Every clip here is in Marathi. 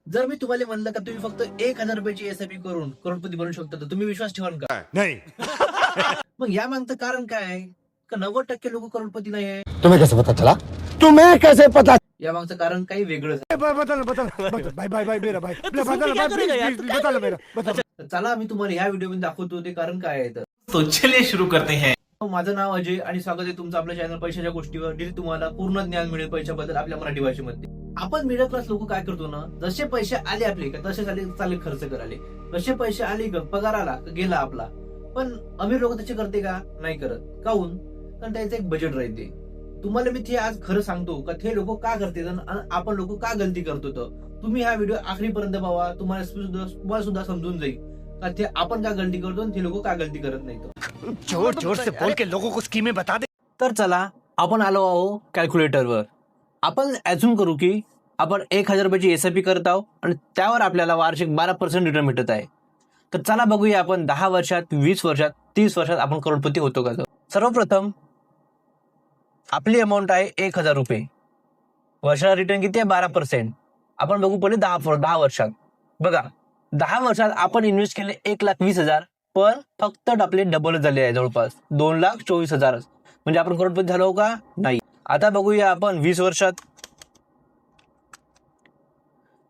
जर मी तुम्हाला म्हणलं का तुम्ही फक्त 1,000 रुपयाची एसआयपी करून करोडपती बनू शकता, तर तुम्ही विश्वास ठेवाल का? नहीं. मग या मागचं कारण काय आहे? का 90% लोक करोडपती नाही आहे? तुम्हें कैसे पता चला? तुम्हें कैसे पता? या मागचं कारण काही वेगळंच आहे. बता भाई भाई भाई मेरा भाई बता बता मेरा बता. तर चला मी तुम्हाला ह्या व्हिडिओमध्ये दाखवतो ते कारण काय आहे. तो चलिए शुरू करते हैं. माझं नाव अजय आणि स्वागत आहे तुमचं आपल्या चॅनल पैशाच्या गोष्टीवर, जिथे तुम्हाला पूर्ण ज्ञान मिळेल पैशाबद्दल आपल्या मराठी भाषेमध्ये. आपण मिडल क्लास लोक काय करतो ना, जसे पैसे आले आपले का तसे चाले खर्च कराले, जसे पैसे आले का पगार आला का गेला आपला. पण अमीर लोक तसे करते का? नाही करत. काहून? कारण त्याचं एक बजेट राहते. तुम्हाला मी ते आज खरं सांगतो का ते लोक का करते आणि आपण लोक का गलती करतो. तर तुम्ही हा व्हिडिओ आखरीपर्यंत पाहा, तुम्हाला सुद्धा समजून जाईल का ते आपण का गलती करतो आणि ते लोक का गलती करत नाही. जोर जोर से बोल के लोगों को स्कीमें बता दे. तर चला आपण आलो आहो कॅल्क्युलेटरवर. आपण ऍझ्युम करू की आपण 1,000 रुपयाची एसआयपी करत आहोत आणि त्यावर आपल्याला वार्षिक 12% रिटर्न भेटत आहे. तर चला बघूया आपण 10 वर्षात, 20 वर्षात, 30 वर्षात आपण करोडपती होतो का. सर्वप्रथम आपली अमाऊंट आहे 1,000 रुपये. वर्षाला रिटर्न किती आहे? 12%. आपण बघू पहिले 10 वर्षात. बघा 10 वर्षात आपण इन्व्हेस्ट केले 1,20,000, पण फक्त आपले डबल झाले आहे, जवळपास 2,24,000. म्हणजे आपण करोडपती झालो का? नाही. आता बघूया आपण 20 वर्षात.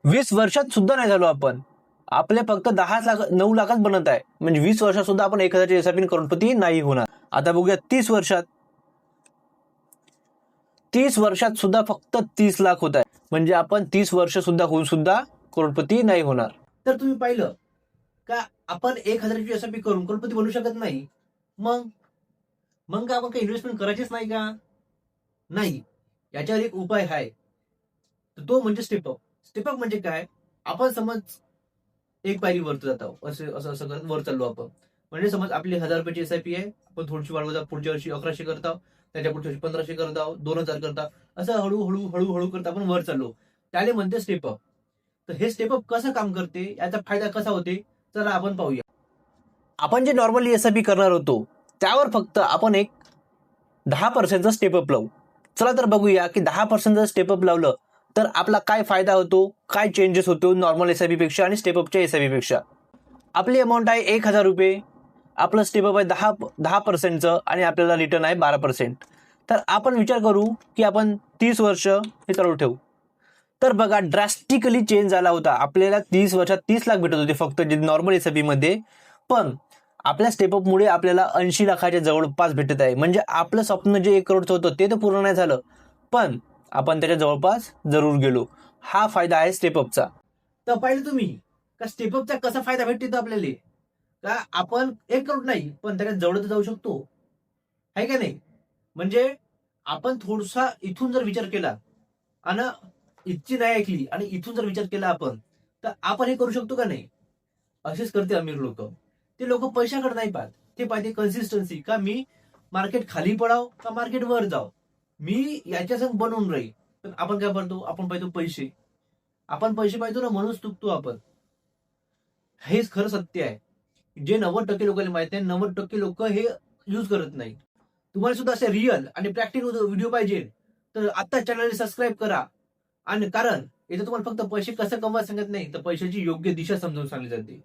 20 वर्षात सुद्धा नाही झालो आपण. आपले फक्त 9 लाखच बनत आहे. म्हणजे 20 वर्षात सुद्धा आपण 1,000ची एसआयपी करोडपती नाही होणार. आता बघूया 30 वर्षात. 30 वर्षात सुद्धा फक्त 30 लाख होत आहे. म्हणजे आपण 30 वर्ष सुद्धा होऊन सुद्धा करोडपती नाही होणार. तर तुम्ही पाहिलं का आपण 1,000ची एसआयपी करून करोडपती बनू शकत नाही. मग का आपण काही इन्व्हेस्टमेंट करायचीच नाही का? नाही. याच्यावर एक उपाय आहे, तो म्हणजे स्टेपअप. स्टेपअप म्हणजे काय? आपण समज एक पायरी वर जात आहोत, असं करत वर चाललो आपण. म्हणजे समज आपली 1,000 रुपयाची एसआयपी आहे, आपण थोडीशी वाढवत पुढच्या वर्षी 1,100 करत आहोत, त्याच्या पुढच्या वर्षी 1,500 करत आहोत, 2,000 करता, असं हळूहळू करता आपण वर चाललो. त्याला म्हणते स्टेपअप. तर हे स्टेपअप कसं काम करते, याचा फायदा कसा होते, चला आपण पाहूया. आपण जे नॉर्मली एसआयपी करणार होतो त्यावर फक्त आपण एक 10% स्टेपअप लावू. चला तर बघूया की 10% स्टेपअप लावलं तर आपला काय फायदा होतो, काय चेंजेस होतो नॉर्मल एसआयपी पेक्षा आणि स्टेपअपच्या एसआयपी पेक्षा. आपली अमाऊंट आहे 1,000 रुपये, आपलं स्टेपअप आहे 10% आणि आपल्याला रिटर्न आहे 12%. तर आपण विचार करू की आपण 30 वर्ष हे चालू ठेवू. तर बघा ड्रास्टिकली चेंज झाला होता. आपल्याला 30 वर्षात 30 लाख भेटत होते फक्त जे नॉर्मल एसआयपी मध्ये, पण आपल्या स्टेपअपमुळे आपल्याला 80 लाखाच्या जवळपास भेटत आहे. म्हणजे आपलं स्वप्न जे 1 करोडचं होतं ते तर पूर्ण नाही झालं, पण आपण त्याच्या जवळपास जरूर गेलो. हा फायदा आहे स्टेपअपचा. तर पाहिलं तुम्ही का स्टेपअपचा कसा फायदा भेटतो आपल्याला. का आपण 1 करोड नाही पण त्याच्या जवळ तर जाऊ शकतो, आहे का नाही. म्हणजे आपण थोडासा इथून जर विचार केला आणि इथची नाही ऐकली आणि इथून जर विचार केला आपण, तर आपण हे करू शकतो का नाही. असेच करते अमीर लोक. ते लोक पैशाकडे नाही पाहत, ते पाहते कन्सिस्टन्सी. का मी मार्केट खाली पडाव का मार्केट वर जाव, मी याच्या संग बनवून राहील. पण आपण काय करतो, आपण पाहतो पैसे. आपण पैसे पाहतो ना, म्हणून चुकतो आपण. हेच खरं सत्य आहे. जे 90% लोकांना माहिती आहे, 90% लोक हे यूज करत नाही. तुम्हाला सुद्धा असे रिअल आणि प्रॅक्टिकल व्हिडिओ पाहिजे तर आता चॅनल सबस्क्राईब करा. आणि कारण इथे तुम्हाला फक्त पैसे कसं कमवायला सांगत नाही, तर पैशाची योग्य दिशा समजावून सांगली जाते.